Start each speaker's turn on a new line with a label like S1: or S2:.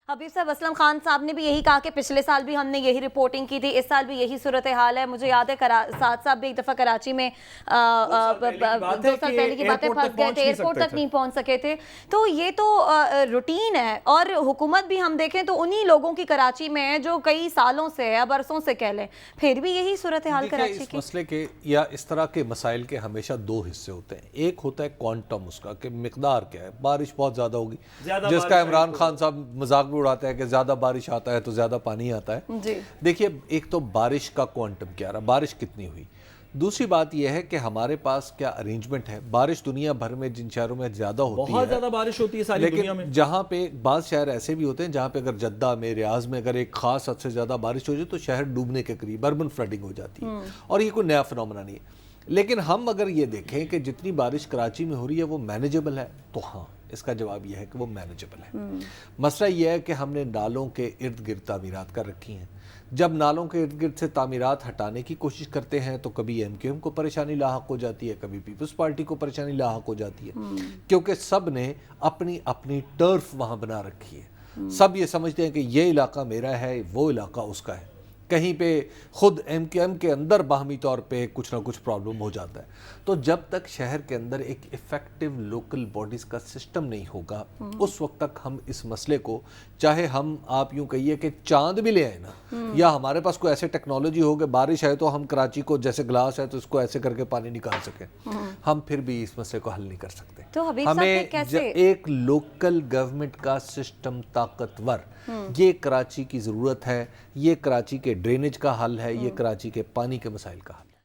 S1: حبیب صاحب، اسلم خان صاحب نے بھی یہی کہا کہ پچھلے سال بھی ہم نے یہی رپورٹنگ کی تھی، اس سال بھی یہی صورتحال ہے. مجھے یاد ہے سعد صاحب بھی ایک دفعہ کراچی میں 2 سال پہلے کی باتیں پھنس گئے تھے، ایئرپورٹ تک نہیں پہنچ سکے تھے. تو یہ تو روٹین ہے، اور حکومت بھی ہم دیکھیں تو انہی لوگوں کی کراچی میں ہے جو کئی سالوں سے ہے، برسوں سے کہہ لیں، پھر بھی یہی صورتحال کراچی کی.
S2: اس مسئلے کے یا اس طرح کے مسائل کے ہمیشہ 2 حصے ہوتے ہیں. ایک ہوتا ہے کوانٹم، اس کا کہ مقدار کیا ہے. بارش بہت زیادہ ہوگی، جس کا عمران خان صاحب مذاق بھی اڑاتے ہیں کہ زیادہ بارش آتا ہے تو زیادہ پانی آتا ہے. دیکھیے، ایک تو بارش کا کوانٹم کیا رہا، بارش کتنی ہوئی. دوسری بات یہ ہے کہ ہمارے پاس کیا ارینجمنٹ ہے. بارش دنیا بھر میں جن شہروں میں زیادہ ہوتی ہے،
S3: بہت زیادہ بارش ہوتی ہے ساری دنیا میں،
S2: لیکن جہاں پہ بعض شہر ایسے بھی ہوتے ہیں جہاں پہ اگر جدہ میں، ریاض میں اگر ایک خاص حد سے زیادہ بارش ہو جائے تو شہر ڈوبنے کے قریب، اربن فلڈنگ ہو جاتی ہے. اور یہ کوئی نیا فنومنا نہیں ہے. لیکن ہم اگر یہ دیکھیں کہ جتنی بارش کراچی میں ہو رہی ہے وہ مینیجبل ہے، تو ہاں، اس کا جواب یہ ہے کہ وہ مینیجبل ہے. مسئلہ یہ ہے کہ ہم نے نالوں کے ارد گرد تعمیرات کر رکھی ہیں. جب نالوں کے ارد گرد سے تعمیرات ہٹانے کی کوشش کرتے ہیں تو کبھی ایم کیو ایم کو پریشانی لاحق ہو جاتی ہے، کبھی پیپلز پارٹی کو پریشانی لاحق ہو جاتی ہے، کیونکہ سب نے اپنی اپنی ٹرف وہاں بنا رکھی ہے. سب یہ سمجھتے ہیں کہ یہ علاقہ میرا ہے، وہ علاقہ اس کا ہے. کہیں پہ خود ایم کیو ایم کے اندر باہمی طور پہ کچھ نہ کچھ پرابلم ہو جاتا ہے. تو جب تک شہر کے اندر ایک ایفیکٹو لوکل باڈیز کا سسٹم نہیں ہوگا، اس وقت تک ہم اس مسئلے کو، چاہے ہم آپ یوں کہیے کہ چاند بھی لے آئے نا، یا ہمارے پاس کوئی ایسے ٹیکنالوجی ہو کہ بارش ہے تو ہم کراچی کو جیسے گلاس ہے تو اس کو ایسے کر کے پانی نکال سکیں، ہم پھر بھی اس مسئلے کو حل نہیں کر سکتے. ہمیں ایک لوکل گورنمنٹ کا سسٹم طاقتور، یہ کراچی کی ضرورت ہے. یہ کراچی کے ڈرینیج کا حل ہے، یہ کراچی کے پانی کے مسائل کا حل ہے.